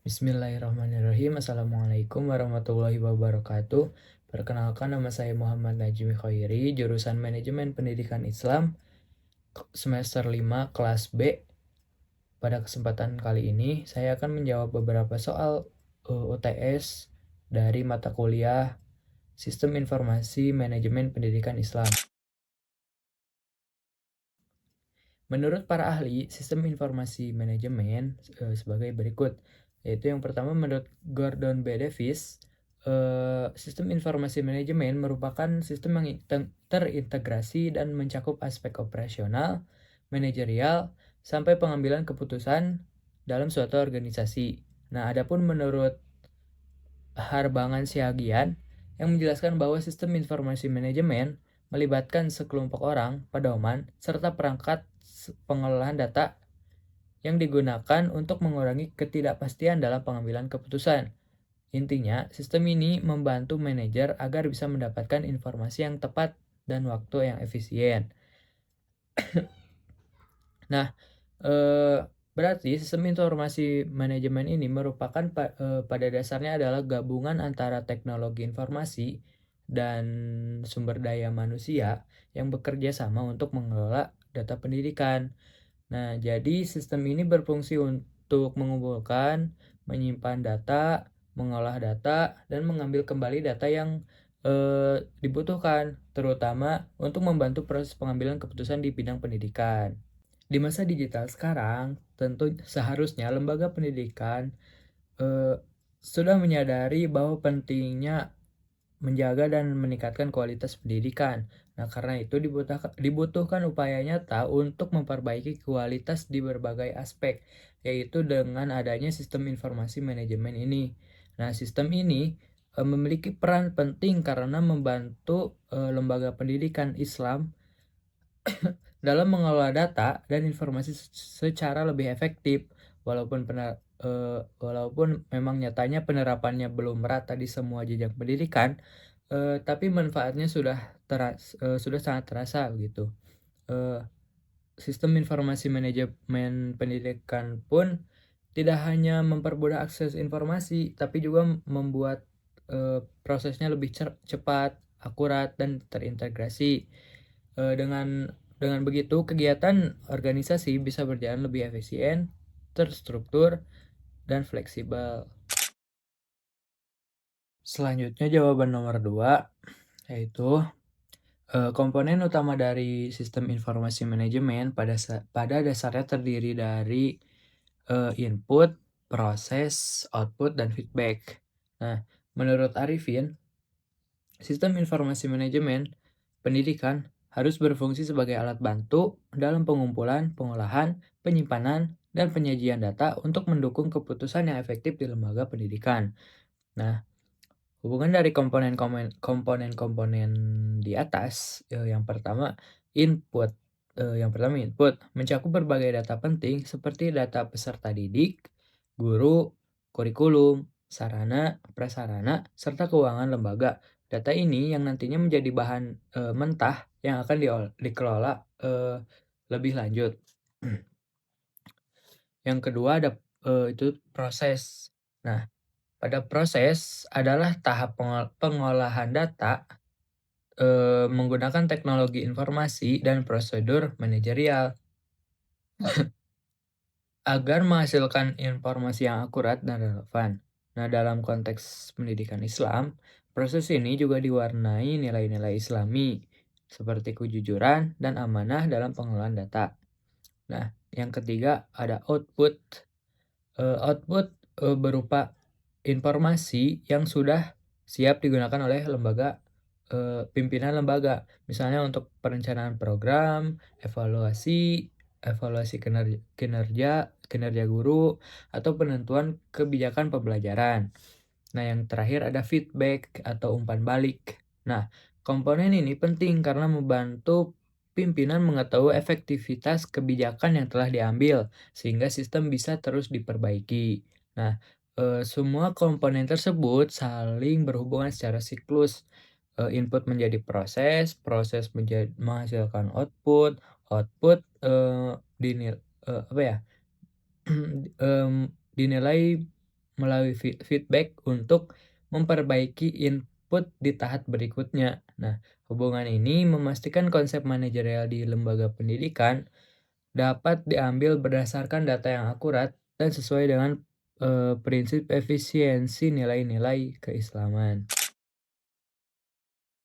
Bismillahirrahmanirrahim. Assalamualaikum warahmatullahi wabarakatuh. Perkenalkan, nama saya Muhammad Najmi Khairi, jurusan Manajemen Pendidikan Islam, semester 5 kelas B. Pada kesempatan kali ini, saya akan menjawab beberapa soal UTS dari mata kuliah Sistem Informasi Manajemen Pendidikan Islam. Menurut para ahli, sistem informasi manajemen sebagai berikut, yaitu yang pertama menurut Gordon B. Davis, sistem informasi manajemen merupakan sistem yang terintegrasi dan mencakup aspek operasional, manajerial, sampai pengambilan keputusan dalam suatu organisasi. Nah, adapun menurut Harbangan Siagian yang menjelaskan bahwa sistem informasi manajemen melibatkan sekelompok orang, pedoman, serta perangkat pengolahan data yang digunakan untuk mengurangi ketidakpastian dalam pengambilan keputusan. Intinya, sistem ini membantu manajer agar bisa mendapatkan informasi yang tepat dan waktu yang efisien. Nah, berarti sistem informasi manajemen ini merupakan pada dasarnya adalah gabungan antara teknologi informasi dan sumber daya manusia yang bekerja sama untuk mengelola data pendidikan. Nah, jadi sistem ini berfungsi untuk mengumpulkan, menyimpan data, mengolah data, dan mengambil kembali data yang dibutuhkan, terutama untuk membantu proses pengambilan keputusan di bidang pendidikan. Di masa digital sekarang, tentu seharusnya lembaga pendidikan eh, sudah menyadari bahwa pentingnya menjaga dan meningkatkan kualitas pendidikan. Nah, karena itu dibutuhkan upaya nyata untuk memperbaiki kualitas di berbagai aspek, yaitu dengan adanya sistem informasi manajemen ini. Nah, sistem ini memiliki peran penting karena membantu lembaga pendidikan Islam dalam mengelola data dan informasi secara lebih efektif. Walaupun memang nyatanya penerapannya belum merata di semua jenjang pendidikan, tapi manfaatnya sudah sangat terasa gitu. Eh, Sistem informasi manajemen pendidikan pun tidak hanya mempermudah akses informasi, tapi juga membuat prosesnya lebih cepat, akurat, dan terintegrasi. Dengan begitu, kegiatan organisasi bisa berjalan lebih efisien, terstruktur, dan fleksibel. Selanjutnya jawaban nomor 2, yaitu komponen utama dari sistem informasi manajemen pada dasarnya terdiri dari input, proses, output, dan feedback. Nah, menurut Arifin, sistem informasi manajemen pendidikan harus berfungsi sebagai alat bantu dalam pengumpulan, pengolahan, penyimpanan, dan penyajian data untuk mendukung keputusan yang efektif di lembaga pendidikan. Nah, hubungan dari komponen-komponen di atas, yang pertama input mencakup berbagai data penting seperti data peserta didik, guru, kurikulum, sarana, prasarana, serta keuangan lembaga. Data ini yang nantinya menjadi bahan mentah yang akan dikelola lebih lanjut. Yang kedua ada itu proses. Nah, pada proses adalah tahap pengolahan data menggunakan teknologi informasi dan prosedur manajerial agar menghasilkan informasi yang akurat dan relevan. Nah, dalam konteks pendidikan Islam, proses ini juga diwarnai nilai-nilai Islami seperti kejujuran dan amanah dalam pengelolaan data. Nah, yang ketiga ada output. Output berupa informasi yang sudah siap digunakan oleh pimpinan lembaga. Misalnya untuk perencanaan program, evaluasi, evaluasi kinerja guru, atau penentuan kebijakan pembelajaran. Nah, yang terakhir ada feedback atau umpan balik. Nah, komponen ini penting karena membantu pimpinan mengetahui efektivitas kebijakan yang telah diambil, sehingga sistem bisa terus diperbaiki. Nah, semua komponen tersebut saling berhubungan secara siklus. Input menjadi proses, proses menghasilkan output, output dinilai melalui feedback untuk memperbaiki input di tahap berikutnya. Nah, hubungan ini memastikan konsep manajerial di lembaga pendidikan dapat diambil berdasarkan data yang akurat dan sesuai dengan prinsip efisiensi nilai-nilai keislaman.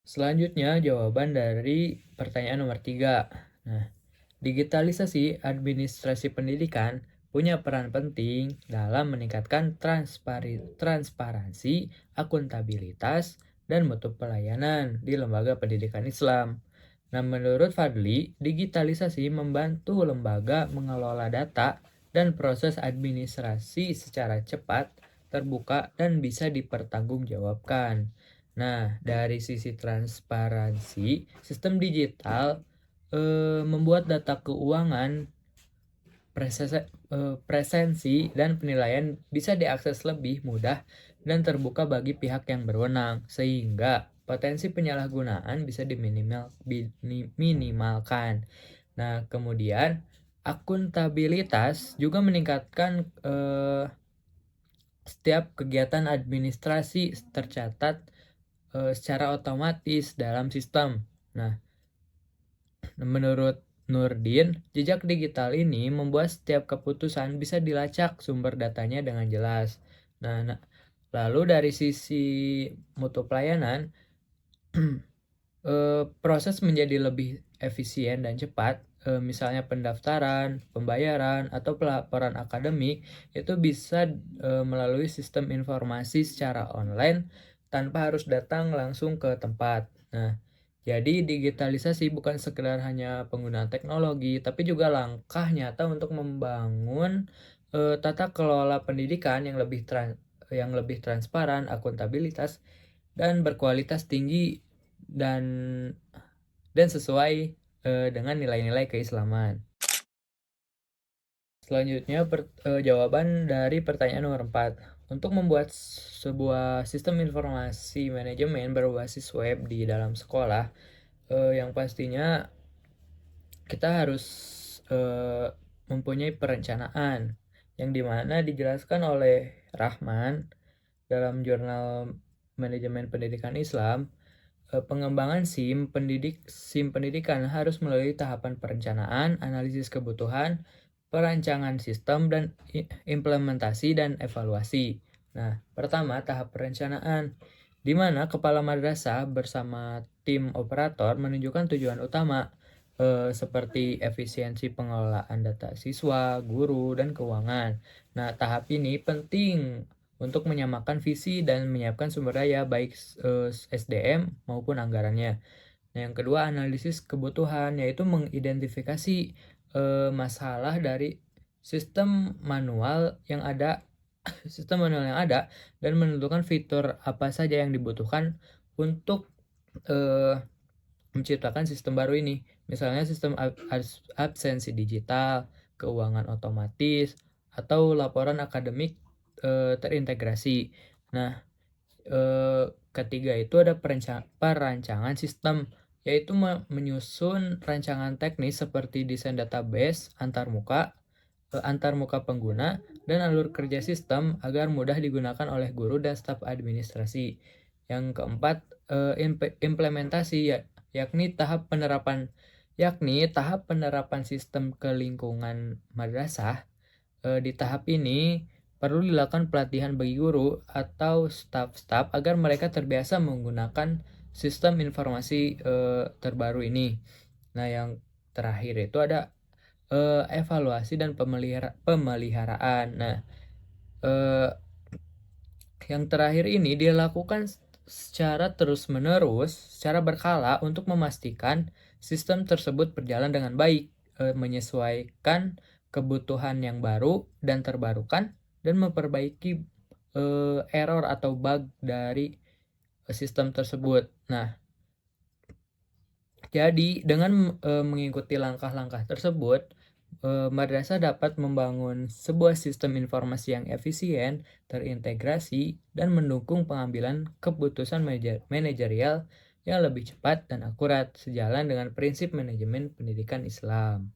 Selanjutnya, jawaban dari pertanyaan nomor 3. Nah, digitalisasi administrasi pendidikan punya peran penting dalam meningkatkan transparansi, akuntabilitas, dan mutu pelayanan di lembaga pendidikan Islam. Nah, menurut Fadli, digitalisasi membantu lembaga mengelola data dan proses administrasi secara cepat, terbuka, dan bisa dipertanggungjawabkan. Nah, dari sisi transparansi, sistem digital membuat data keuangan, presensi, dan penilaian bisa diakses lebih mudah dan terbuka bagi pihak yang berwenang, sehingga potensi penyalahgunaan bisa diminimalkan. Nah, kemudian akuntabilitas juga meningkatkan setiap kegiatan administrasi tercatat secara otomatis dalam sistem. Nah, menurut Nurdin, jejak digital ini membuat setiap keputusan bisa dilacak sumber datanya dengan jelas. Nah, lalu dari sisi mutu pelayanan, proses menjadi lebih efisien dan cepat. Misalnya pendaftaran, pembayaran, atau pelaporan akademik itu bisa melalui sistem informasi secara online tanpa harus datang langsung ke tempat. Nah, jadi digitalisasi bukan sekedar hanya penggunaan teknologi, tapi juga langkah nyata untuk membangun tata kelola pendidikan yang lebih transparan, akuntabilitas, dan berkualitas tinggi dan sesuai dengan nilai-nilai keislaman. Selanjutnya jawaban dari pertanyaan nomor 4. Untuk membuat sebuah sistem informasi manajemen berbasis web di dalam sekolah, yang pastinya kita harus mempunyai perencanaan yang dimana dijelaskan oleh Rahman dalam jurnal manajemen pendidikan Islam. Pengembangan SIM pendidikan harus melalui tahapan perencanaan, analisis kebutuhan, perancangan sistem, dan implementasi dan evaluasi. Nah, pertama tahap perencanaan, di mana kepala madrasah bersama tim operator menunjukkan tujuan utama seperti efisiensi pengelolaan data siswa, guru, dan keuangan. Nah, tahap ini penting untuk menyamakan visi dan menyiapkan sumber daya baik SDM maupun anggarannya. Nah, yang kedua analisis kebutuhan, yaitu mengidentifikasi masalah dari sistem manual yang ada dan menentukan fitur apa saja yang dibutuhkan untuk menciptakan sistem baru ini. Misalnya sistem absensi digital, keuangan otomatis, atau laporan akademik terintegrasi. Nah, ketiga itu ada perancangan sistem, yaitu menyusun rancangan teknis seperti desain database antar muka pengguna, dan alur kerja sistem agar mudah digunakan oleh guru dan staf administrasi. Yang keempat, implementasi yakni tahap penerapan sistem ke lingkungan madrasah. Di tahap ini perlu dilakukan pelatihan bagi guru atau staf-staf agar mereka terbiasa menggunakan sistem informasi terbaru ini. Nah, yang terakhir itu ada evaluasi dan pemeliharaan. Nah, yang terakhir ini dilakukan secara terus-menerus, secara berkala untuk memastikan sistem tersebut berjalan dengan baik, menyesuaikan kebutuhan yang baru dan terbarukan, dan memperbaiki error atau bug dari sistem tersebut. Nah, jadi dengan mengikuti langkah-langkah tersebut, madrasah dapat membangun sebuah sistem informasi yang efisien, terintegrasi, dan mendukung pengambilan keputusan manajerial yang lebih cepat dan akurat sejalan dengan prinsip manajemen pendidikan Islam.